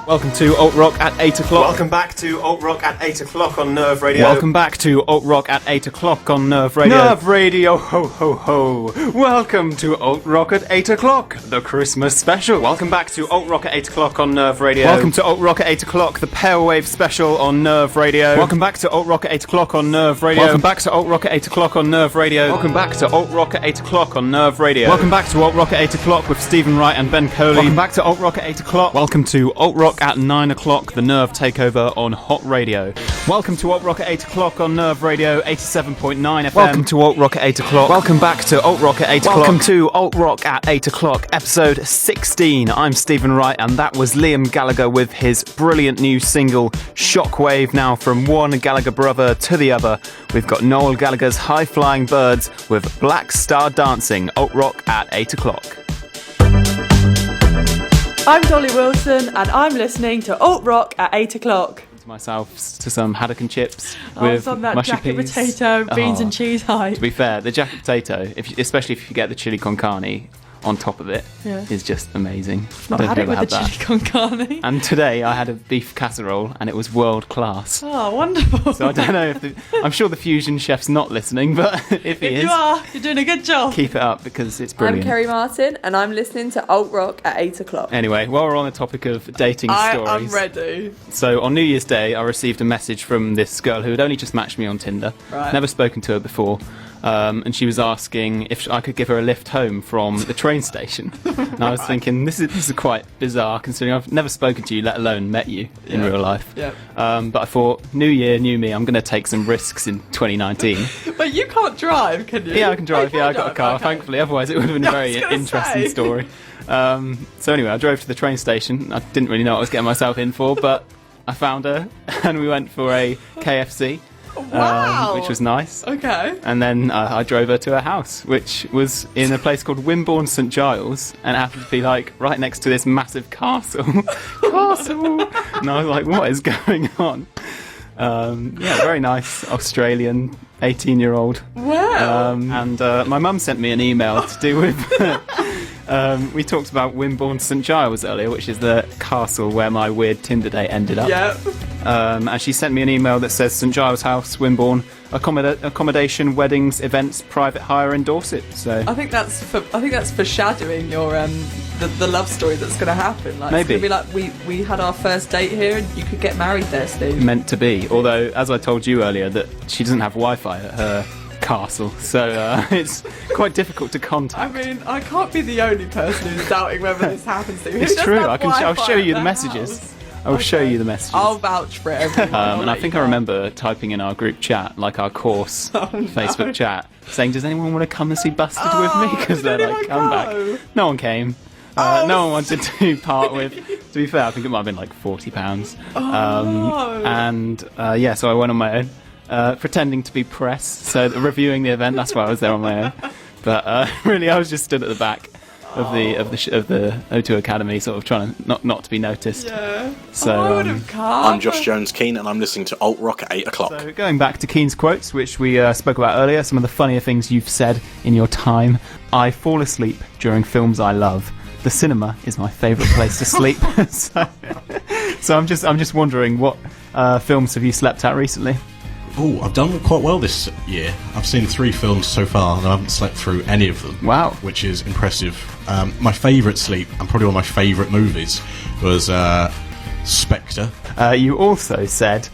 Welcome to Alt Rock at 8 o'clock. Welcome back to Alt Rock at 8 o'clock on Nerve Radio. Welcome back to Alt Rock at 8 o'clock on Nerve Radio. Nerve Radio, ho ho ho. Welcome to Alt Rock at 8 o'clock, the Christmas special. Welcome back to Alt Rock at 8 o'clock on Nerve Radio. Welcome to Alt Rock at 8 o'clock, the Pale Wave special on Nerve Radio. Welcome back to Alt Rock at 8 o'clock on Nerve Radio. Welcome back to Alt Rock at 8 o'clock on Nerve Radio. Welcome back to Alt Rock at 8 o'clock on Nerve Radio. Welcome back to Alt Rock at 8 o'clock with Stephen Wright and Ben Coley. Welcome back to Alt Rock at 8 o'clock. Welcome to Alt Rock at 9 o'clock, the Nerve takeover on Hot Radio. Welcome to Alt Rock at 8 o'clock on Nerve Radio 87.9 FM. Welcome to Alt Rock at 8 o'clock. Welcome back to Alt Rock at 8 o'clock. Welcome to Alt Rock at 8 o'clock, episode 16. I'm Stephen Wright, and that was Liam Gallagher with his brilliant new single, Shockwave. Now, from one Gallagher brother to the other, we've got Noel Gallagher's High Flying Birds with Black Star Dancing, Alt Rock at 8 o'clock. I'm Dollie Wilson, and I'm listening to Alt Rock at 8 o'clock. To myself to some haddock and chips with on that mushy jacket peas. potato, beans and cheese hype. To be fair, the jacket potato, especially if you get the chili con carne on top of it, is just amazing. Not had it with the chili con carne. And today I had a beef casserole and it was world class. Oh, wonderful. So I don't know if I'm sure the fusion chef's not listening, but if he is, you are, you're doing a good job. Keep it up because it's brilliant. I'm Kerry Martin and I'm listening to Alt Rock at 8 o'clock. Anyway, while we're on the topic of dating stories, I'm ready. So on New Year's Day I received a message from this girl who had only just matched me on Tinder. Right. Never spoken to her before. And she was asking if I could give her a lift home from the train station. And I was thinking, this is quite bizarre, considering I've never spoken to you, let alone met you in real life. Yeah. But I thought, new year, new me, I'm going to take some risks in 2019. But you can't drive, can you? Yeah, I can drive. Oh, I got a car, thankfully. Otherwise, it would have been a very interesting story. So anyway, I drove to the train station. I didn't really know what I was getting myself in for, but I found her, and we went for a KFC. Wow. Which was nice. Okay. And then I drove her to her house, which was in a place called Wimborne St Giles, and it happened to be like right next to this massive castle. Castle! And I was like, what is going on? Yeah, very nice Australian 18-year-old. Wow. And my mum sent me an email to do with... we talked about Wimborne St Giles earlier, which is the castle where my weird Tinder date ended up. Yeah. And she sent me an email that says St Giles House, Wimborne, accommodation, weddings, events, private hire in Dorset. So I think that's foreshadowing your the love story that's going to happen. Like, maybe it's going to be like we had our first date here, and you could get married there, Steve. Meant to be. Although, as I told you earlier, that she doesn't have Wi-Fi at her castle, so it's quite difficult to contact. I mean, I can't be the only person who's doubting whether this happens to you. It's true. I'll show you the messages. House? I will show you the messages. I'll vouch for everyone. And I think I remember typing in our group chat, like our course Facebook chat, saying, "Does anyone want to come and see Busted with me?" Because they're like, "Come back." No one came. No one wanted to part with. To be fair, I think it might have been like £40. And so I went on my own, pretending to be press, so reviewing the event. That's why I was there on my own. But really, I was just stood at the back of the O2 Academy, sort of trying to not to be noticed. Yeah. So I would have come. I'm Josh Jones Keane, and I'm listening to Alt Rock at 8 o'clock. So going back to Keane's quotes, which we spoke about earlier, some of the funnier things you've said in your time. I fall asleep during films I love. The cinema is my favourite place to sleep. so I'm just wondering, what films have you slept at recently? Oh, I've done quite well this year. I've seen 3 films so far, and I haven't slept through any of them. Wow. Which is impressive. My favourite sleep, and probably one of my favourite movies, was Spectre. You also said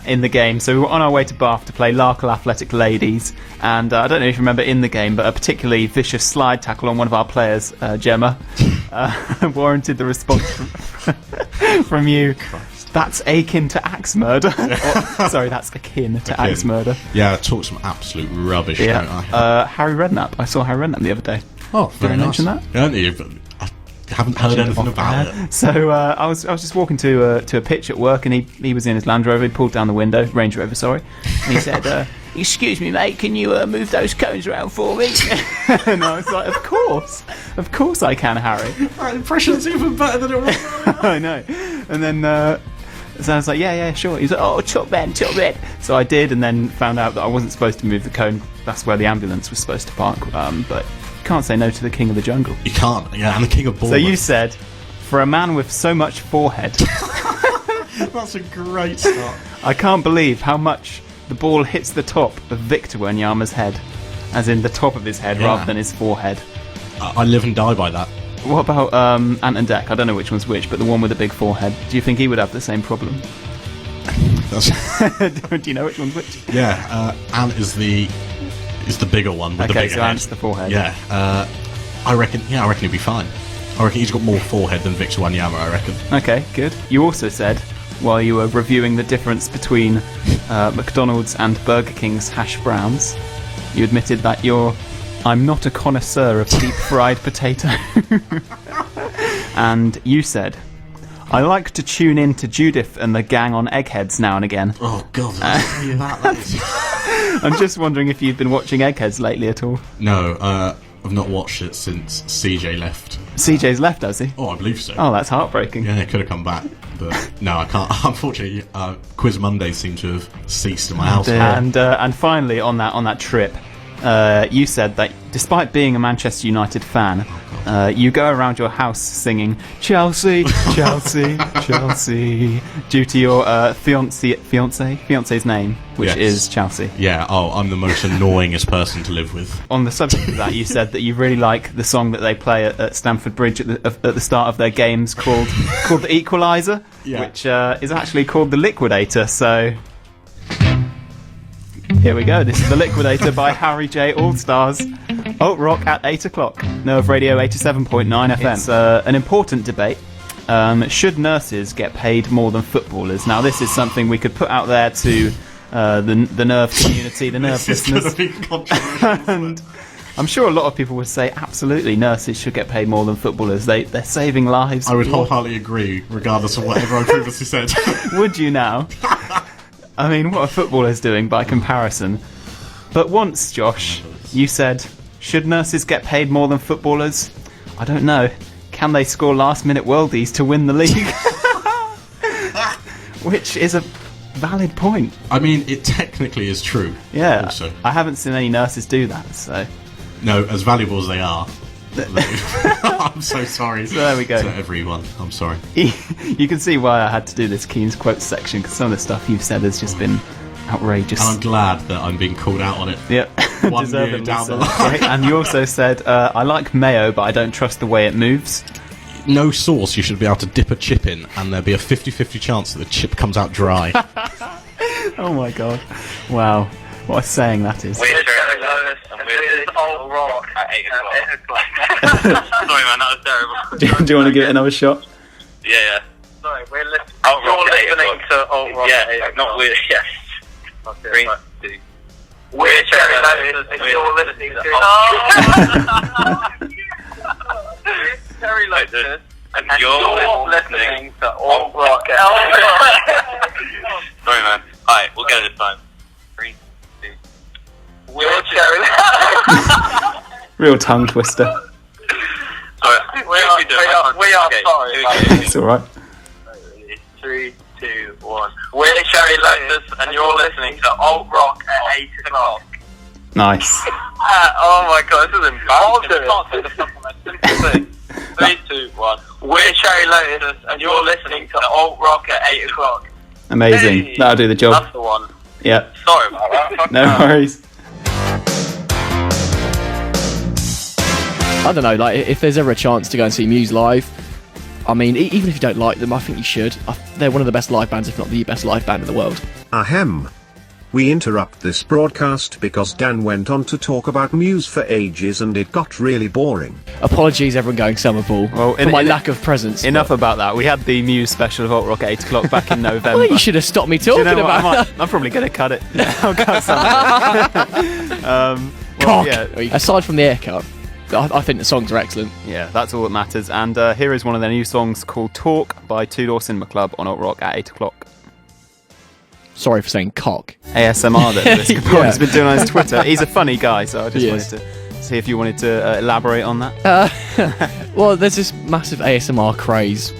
in the game, so we were on our way to Bath to play Larkle Athletic Ladies, and I don't know if you remember in the game, but a particularly vicious slide tackle on one of our players, Gemma, warranted the response from you. That's akin to axe murder. Sorry, that's akin to axe murder. Yeah, I talk some absolute rubbish, don't I? Harry Redknapp. I saw Harry Redknapp the other day. Oh, very Did I nice. mention that? Don't you? But I haven't heard anything about it. So I was just walking to a pitch at work, and he was in his Land Rover. He pulled down the window, Range Rover, sorry, and he said, "Excuse me, mate, can you move those cones around for me?" And I was like, of course I can, Harry. Our impression's even better than it was. I know. And then so I was like, yeah, sure. He's like, "Oh, top man." So I did, and then found out that I wasn't supposed to move the cone. That's where the ambulance was supposed to park. But you can't say no to the king of the jungle. You can't. Yeah, and the king of Bournemouth. So you said, For a man with so much forehead, That's a great start. I can't believe how much the ball hits the top of Victor Wanyama's head. As in the top of his head rather than his forehead. I live and die by that. What about Ant and Dec? I don't know which one's which, but the one with the big forehead. Do you think he would have the same problem? Do you know which one's which? Yeah, Ant is the bigger one with the bigger so head. Ant's the forehead. Yeah, I reckon he'd be fine. I reckon he's got more forehead than Victor Wanyama, I reckon. Okay, good. You also said, while you were reviewing the difference between McDonald's and Burger King's hash browns, you admitted that I'm not a connoisseur of deep fried potato. And you said, I like to tune in to Judith and the gang on Eggheads now and again. Oh, God, that is... I'm just wondering if you've been watching Eggheads lately at all. No, I've not watched it since CJ left. CJ's left, has he? Oh, I believe so. Oh, that's heartbreaking. Yeah, it could have come back, but no, I can't. Unfortunately, Quiz Mondays seem to have ceased in my house. And finally, on that trip, you said that despite being a Manchester United fan, you go around your house singing Chelsea, Chelsea, Chelsea, due to your fiance's name, which is Chelsea. Yeah. Oh, I'm the most annoyingest person to live with. On the subject of that, you said that you really like the song that they play at Stamford Bridge at the start of their games called The Equaliser, which is actually called The Liquidator. So here we go. This is The Liquidator by Harry J. All-Stars. Alt Rock at 8 o'clock. Nerve Radio 87.9 FM. It's an important debate. Should nurses get paid more than footballers? Now, this is something we could put out there to the Nerve community, the Nerve listeners. And I'm sure a lot of people would say, absolutely, nurses should get paid more than footballers. They're saving lives. I would wholeheartedly agree, regardless of whatever I previously said. Would you now? I mean, what are footballers doing by comparison? But once, Josh, you said, should nurses get paid more than footballers? I don't know. Can they score last-minute worldies to win the league? Which is a valid point. I mean, it technically is true. Yeah. Also. I haven't seen any nurses do that, so... No, as valuable as they are. I'm so sorry. So there we go. To everyone, I'm sorry. You can see why I had to do this Keen's quotes section, because some of the stuff you've said has just been outrageous. And I'm glad that I'm being called out on it. Yep. 1 year down the line. Right. And you also said, I like mayo, but I don't trust the way it moves. No sauce, you should be able to dip a chip in, and there'll be a 50-50 chance that the chip comes out dry. Oh my god. Wow. What a saying that is. We're Lotus, and we're Alt Rock at 8 o'clock. Sorry, man, that was terrible. Do you want to give it another shot? Yeah. Sorry, we're listening. You're listening to Alt Rock. Yeah, not we're. Yes. Okay, 3, 2. We're Cherry Lotus, and you're listening to Cherry Lotus, and you're listening to Alt Rock. Sorry, man. Alright, we'll get it this time. 3, 2. We're Cherry Lotus. Real tongue twister. Sorry, we are sorry. It's alright. 3, 2, 1. We're Cherry Lotus, and you're listening to Alt Rock at 8 o'clock. Nice. Oh my god, this is embarrassing. 3, 2, 1. We're Cherry Lotus, and you're listening to Alt Rock at 8 o'clock. Amazing. Hey, that'll do the job. That's the one. Yeah. Sorry about that. No worries. I don't know, like, if there's ever a chance to go and see Muse live, I mean, even if you don't like them, I think you should. They're one of the best live bands, if not the best live band in the world. Ahem. We interrupt this broadcast because Dan went on to talk about Muse for ages and it got really boring. Apologies, everyone going Summerball, for my lack of presence. Enough about that. We had the Muse special of Alt Rock at 8 o'clock back in November. Well, you should have stopped me talking about I'm probably going to cut it. I'll cut some. Cock. Aside from the haircut, I think the songs are excellent. Yeah, that's all that matters. And here is one of their new songs called Talk by Two Door Cinema Club on Alt Rock at 8 o'clock. Sorry for saying cock. ASMR that Lewis Capone has been doing on his Twitter. He's a funny guy, so I just wanted to see if you wanted to elaborate on that. Well, there's this massive ASMR craze,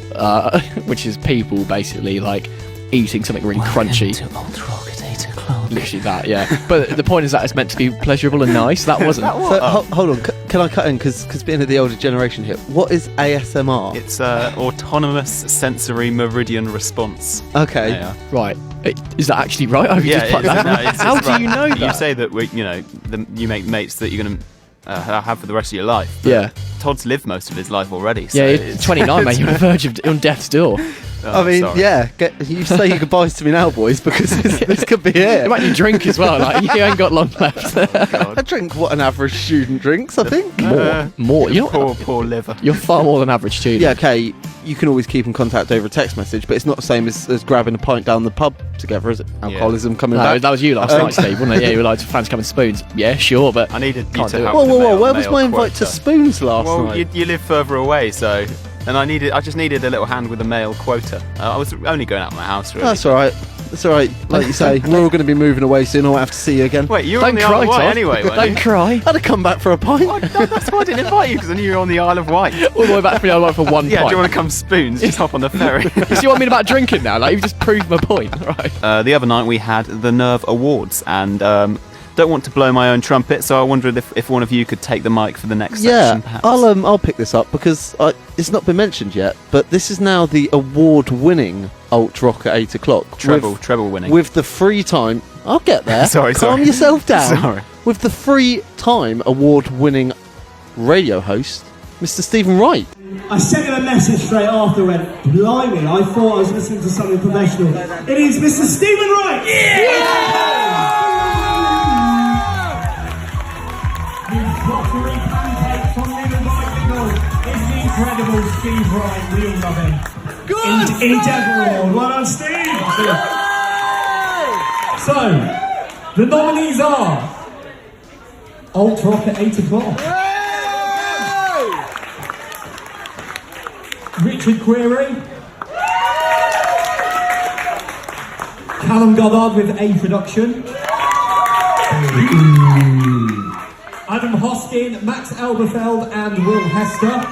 which is people basically like eating something really crunchy. To Alt Rock at 8 o'clock. Literally that, yeah. But the point is that it's meant to be pleasurable and nice. That wasn't. Hold on. Can I cut in? Because being of the older generation here, what is ASMR? It's autonomous sensory meridian response. Okay. Yeah. Right. Is that actually right? I've just put that. How do you know that? You say that you make mates that you're going to have for the rest of your life. Yeah. Todd's lived most of his life already. So yeah, it's 29, mate. You're on the verge of on death's door. I mean, sorry. yeah. You say your goodbyes to me now, boys, because this could be it. It might you drink as well. Like you ain't got long left. I drink what an average student drinks. I think more. You know, poor liver. You're far more than average too. Yeah. Okay. You can always keep in contact over a text message, but it's not the same as grabbing a pint down the pub together, is it? Alcoholism coming back. That was you last night, Steve, wasn't it? Yeah, you were like, fans coming spoons. Yeah, sure, but I needed can't to do it. have Whoa! Where was my invite to spoons last night? Well, you live further away, so. And I just needed a little hand with a male quota. I was only going out of my house, really. That's all right. That's all right. Like you say, we're all going to be moving away soon. I won't have to see you again. Wait, you were on the Isle of Wight anyway, weren't you? Don't cry. I'd have come back for a pint. No, that's why I didn't invite you, because I knew you were on the Isle of Wight. All the way back from the Isle of Wight for one pint. Yeah, do you want to come spoons? Just hop on the ferry. So you want me about drinking now? Like, you've just proved my point. Right. The other night we had the Nerve Awards, and don't want to blow my own trumpet, so I wondered if one of you could take the mic for the next section, perhaps. I'll pick this up because it's not been mentioned yet, but this is now the award-winning Alt Rock at 8 o'clock. Treble winning. With the free time... I'll get there. Sorry. Calm yourself down. Sorry. With the free time award-winning radio host, Mr. Stephen Wright. I sent him a message straight after, went, blimey, I thought I was listening to something professional. It is Mr. Stephen Wright! Yeah! Incredible Steve Wright, we all love him. Good! Award. Well done, Steve! So, the nominees are Alt Rock at 8 o'clock. Richard Query. Callum Goddard with A Production. Adam Hoskin, Max Elberfeld and Will Hester.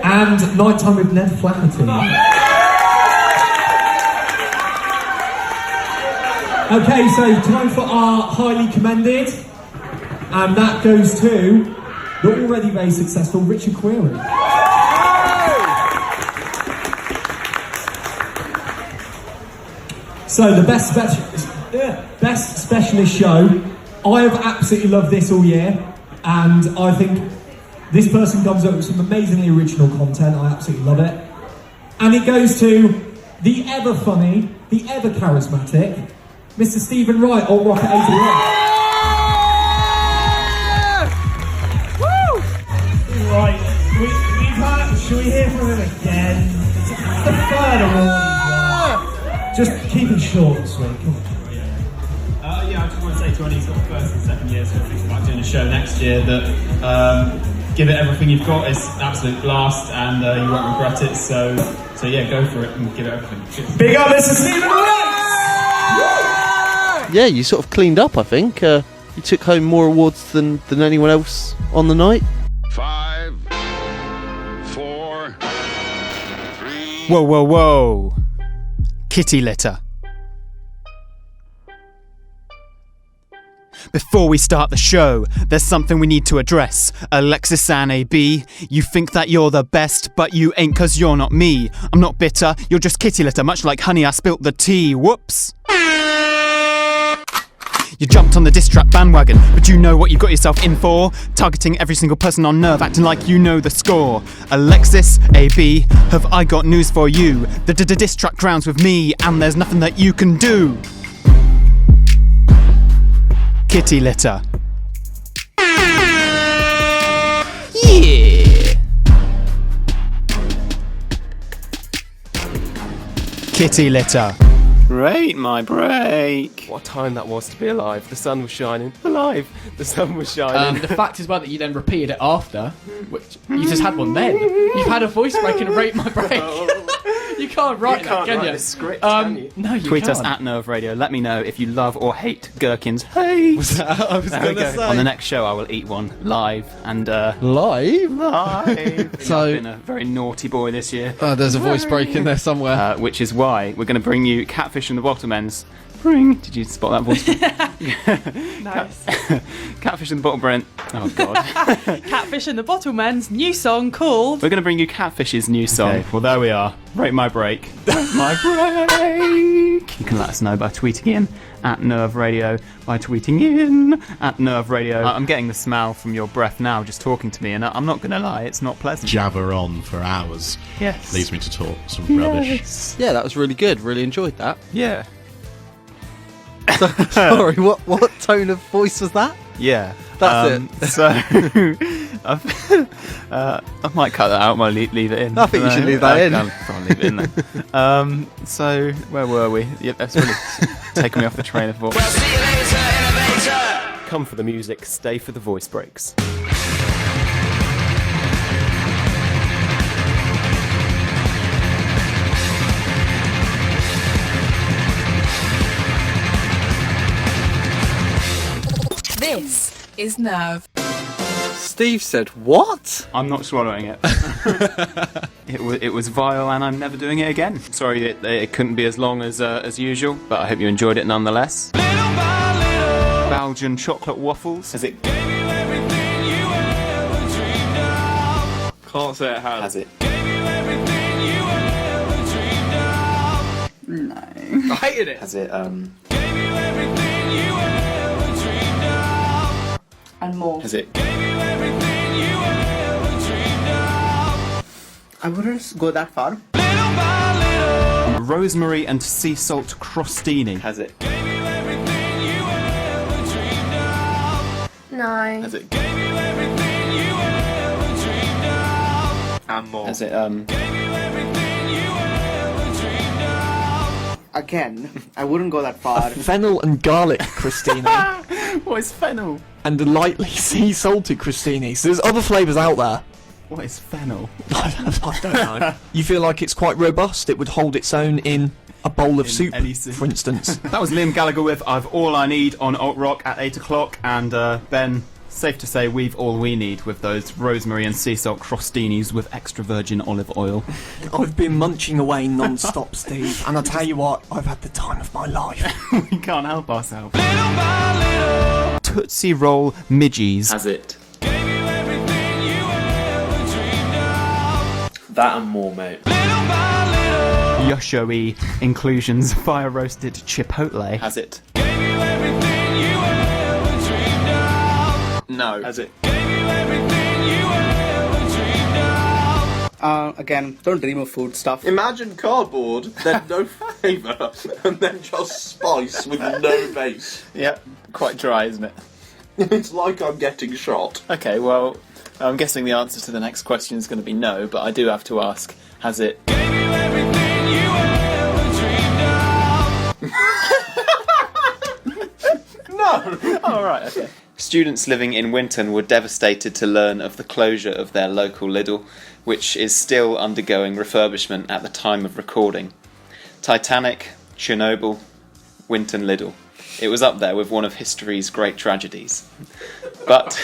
And Nighttime with Ned Flaherty. Okay, so time for our highly commended, and that goes to the already very successful Richard Query. So the best specialist show. I have absolutely loved this all year, and I think this person comes up with some amazingly original content. I absolutely love it. And it goes to the ever funny, the ever charismatic, Mr. Stephen Wright, Alt Rock at 8 o'clock. Right, we've had, should we hear from him again? It's the third award. Just keep it short and sweet, come on. Yeah, I just want to say to any sort of first and second years who are thinking about doing a show next year that give it everything you've got. It's an absolute blast, and you won't regret it. So yeah, go for it and give it everything. Cheers. Big up, Mr. Stephen Wright! Yeah, you sort of cleaned up, I think. You took home more awards than anyone else on the night. 5, 4, 3. Whoa. Kitty litter. Before we start the show, there's something we need to address. Alexis and AB, you think that you're the best, but you ain't, 'cause you're not me. I'm not bitter, you're just kitty litter, much like honey I spilt the tea. Whoops. You jumped on the diss track bandwagon, but you know what you got yourself in for? Targeting every single person on Nerve, acting like you know the score. Alexis, AB, have I got news for you? The diss track drowns with me, and there's nothing that you can do. Kitty litter. Yeah! Kitty litter. Great, my break. What a time that was to be alive. The sun was shining. Alive. The sun was shining. The fact is well that you then repeated it after, which you just had one then. You've had a voice break and rate my break. You can't write that, can you? Script, can you? No, you Tweet can't. us at Nerve Radio. Let me know if you love or hate gherkins. Hey! I was going to say. On the next show, I will eat one live and Live? So I've been a very naughty boy this year. There's a voice break in there somewhere. Which is why we're going to bring you Catfish and the Bottlemen's spring. Did you spot that voice? Nice. Catfish in the Bottle, Brent. Oh, God. Catfish and the Bottlemen's new song called... We're going to bring you Catfish's new song. Okay, well, there we are. Rate my break. Rate my break. You can let us know by tweeting in at Nerve Radio, by tweeting in at Nerve Radio. I'm getting the smell from your breath now just talking to me, and I'm not going to lie, it's not pleasant. Jabber on for hours. Yes. Leads me to talk some rubbish. Yeah, that was really good. Really enjoyed that. Yeah. Sorry, what tone of voice was that? Yeah. That's it. So, I might cut that out, might leave it in. I think you should leave that in. I'll leave it in then. So, where were we? Yeah, that's really taken me off the train of thought. Well, see you later, innovator! Come for the music, stay for the voice breaks. This is Nerve. Steve said, what? I'm not swallowing it. It was vile, and I'm never doing it again. Sorry, it couldn't be as long as usual, but I hope you enjoyed it nonetheless. Belgian chocolate waffles. Has it? Can't say it has. Has it? No. I hated it. Has it? And more. Has it? I wouldn't go that far. Rosemary and sea salt crostini. Has it? No. Has it? And more. Has it? Again, I wouldn't go that far. Fennel and garlic crostini. What is fennel? And a lightly sea salted crostini. So there's other flavours out there. What is fennel? I don't know. You feel like it's quite robust? It would hold its own in a bowl of soup, for instance. That was Liam Gallagher with I've All I Need on Alt Rock at 8 o'clock, and Ben, safe to say we've all we need with those rosemary and sea salt crostinis with extra virgin olive oil. I've been munching away non-stop, Steve, and I tell you what, I've had the time of my life. We can't help ourselves. Tootsie Roll Midgies. Has it? That and more, mate. Yosho-y Inclusions Fire Roasted Chipotle. Has it? No. Has it? Again, don't dream of food stuff. Imagine cardboard, then no flavour, and then just spice with no base. Yep, quite dry, isn't it? It's like I'm getting shot. Okay, well, I'm guessing the answer to the next question is going to be no, but I do have to ask, has it? No! Alright, okay. Students living in Winton were devastated to learn of the closure of their local Lidl, which is still undergoing refurbishment at the time of recording. Titanic, Chernobyl, Winton Lidl. It was up there with one of history's great tragedies. But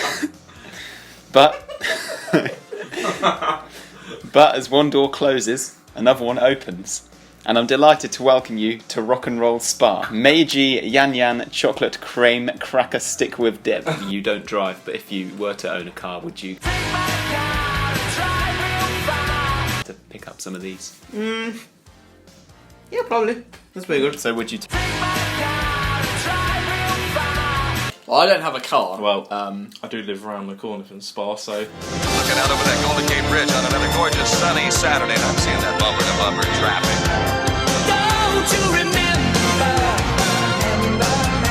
as one door closes, another one opens. And I'm delighted to welcome you to Rock and Roll SPAR. Meiji Yan Yan Chocolate Creme Cracker Stick with Dip. You don't drive, but if you were to own a car, would you to pick up some of these? Yeah, probably. That's very good. So would you Well, I don't have a car. Well, I do live around the corner from SPAR, so... Looking out over that Golden Gate Bridge on another gorgeous sunny Saturday, and I'm seeing that bumper-to-bumper traffic. Don't you remember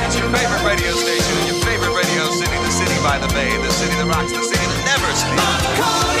It's your favorite radio station, your favorite radio city, the city by the bay, the city that rocks, the city that never sleeps.